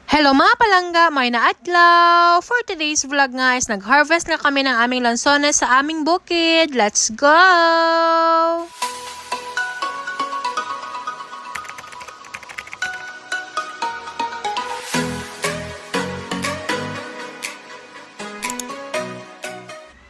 Hello mga palangga, may naadlaw! For today's vlog nga is nag-harvest na kami ng aming lansones sa aming bukid. Let's go!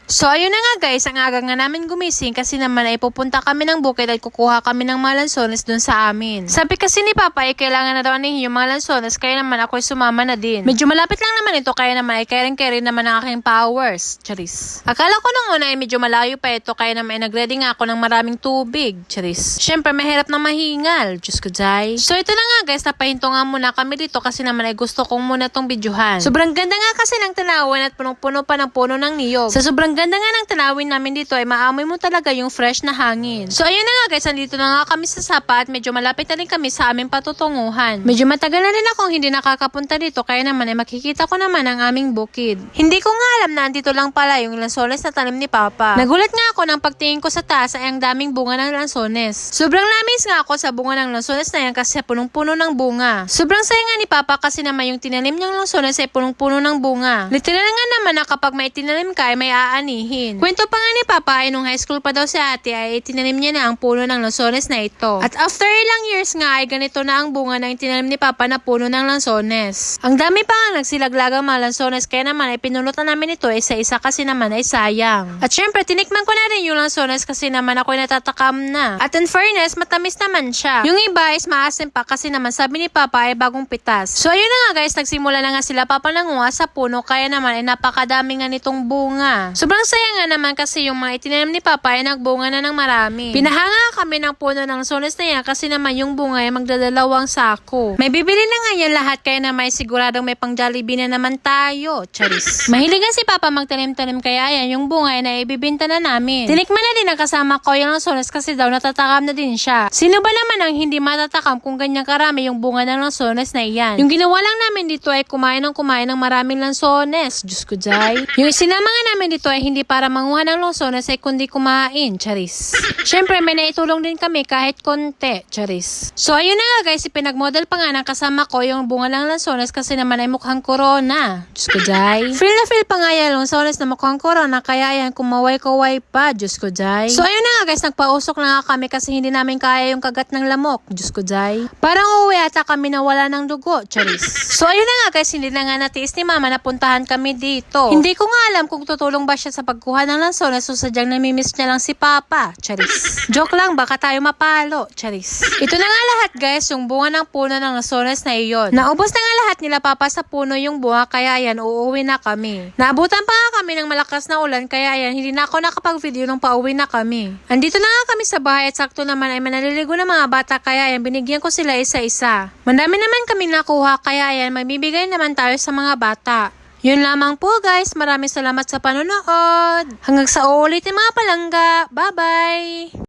So, ayun na nga guys, ang aga nga namin gumising kasi naman ay pupunta kami ng bukid at kukuha kami ng mga lansones dun sa amin. Sabi kasi ni Papa ay kailangan na daw anihin yung mga lansones kaya naman ako ay sumama na din. Medyo malapit lang naman ito kaya naman ay kering-kering naman ang aking powers. Charis. Akala ko nung una ay medyo malayo pa ito kaya naman ay nagready nga ako ng maraming tubig. Charis. Syempre mahirap na mahingal. Diyos ko jay. So, ito na nga guys, napahinto nga muna kami dito kasi naman ay gusto kong muna tong videohan. Sobrang ganda nga kasi ng tanawan at punong-puno pa ng puno ng niyog. Sa sobrang ganda nga ng tanawin namin dito ay maamoy mo talaga yung fresh na hangin. So ayun na nga guys, andito na nga kami sa sapa at medyo malapit na rin kami sa aming patutunguhan. Medyo matagal na rin akong hindi nakakapunta dito kaya naman ay makikita ko naman ang aming bukid. Hindi ko nga alam na andito lang pala yung lansones na tanim ni Papa. Nagulat nga ako nang pagtingin ko sa taas ay ang daming bunga ng lansones. Sobrang lamis nga ako sa bunga ng lansones na yan kasi punong-puno ng bunga. Sobrang saya nga ni Papa kasi naman yung tinanim niyang lansones ay punong-puno ng bunga. Literal nga naman na kapag may tinanim ka ay may aanihin. Kwento pa nga ni Papa ay nung high school pa daw si ate ay tinanim niya na ang puno ng lansones na ito. At after ilang years nga ay ganito na ang bunga ng tinanim ni Papa na puno ng lansones. Ang dami pa nga nagsilaglagang mga lansones kaya naman ay pinunutan namin ito isa-isa kasi naman ay sayang. At syempre tinikman ko na rin yung lansones kasi naman ako natatakam na. At in fairness matamis naman siya. Yung iba is maasim pa kasi naman sabi ni Papa ay bagong pitas. So ayun na nga guys, nagsimula na nga sila Papa nanguha sa puno kaya naman ay napakadami nga nitong bunga. Sobrang saya nga naman kasi yung mga itinanim ni Papa ay nagbunga na ng marami. Pinahanga kami ng puno ng lansones na yan kasi naman yung bunga ay magdadalawang sako. May bibili na nga yan lahat kaya naman siguradong may pang Jollibee na naman tayo. Charis. Mahilig nga si Papa magtanim-tanim kaya yan yung bunga ay naibibinta na namin. Tinikman na din ang kasama ko yung lansones kasi daw natatakam na din siya. Sino ba naman ang hindi matatakam kung ganyan karami yung bunga ng lansones na iyan? Yung ginawa lang namin dito ay kumain ng maraming lansones. Diyos ko jay. Yung sinama nga namin dito ay hindi para manguha ng lansones ay kundi kumain, charis. Syempre may naitulong din kami kahit konti, charis. So ayun na nga guys, ipinagmodel pa nga ng kasama ko yung bunga ng lansones kasi naman ay mukhang corona. Diyos ko jay. Feel na feel pa nga yung lansones na mukhang corona kaya yan kumaway-kaway pa, Diyos ko jay. So ayun na nga guys, nagpausok na nga kami kasi hindi namin kaya yung kagat ng lamok, Diyos ko jay. Parang uuwi ata kami na wala ng dugo, charis. So ayun na nga guys, hindi na nga natiis ni Mama na puntahan kami dito. Hindi ko nga alam kung tutulong ba siya sa pagkuha ng lansones o sadyang namimiss niya lang si Papa, charis. Joke lang, baka tayo mapalo, charis. Ito na nga lahat guys, yung bunga ng puno ng lansones na iyon. Naubos na nga lahat nila Papa sa puno yung bunga kaya yan, uuwi na kami. Naabutan pa nga kami ng malakas na ulan kaya yan, hindi na ako nakapag-video nung pauwi na kami. Andito na nga kami sa bahay at sakto naman ay manaliligo ng mga bata kaya yan, binigyan ko sila isa-isa. Mandami naman kami nakuha kaya yan, magbibigay naman tayo sa mga bata. Yun lamang po guys, maraming salamat sa panonood. Hanggang sa uulitin mga palangga. Bye-bye!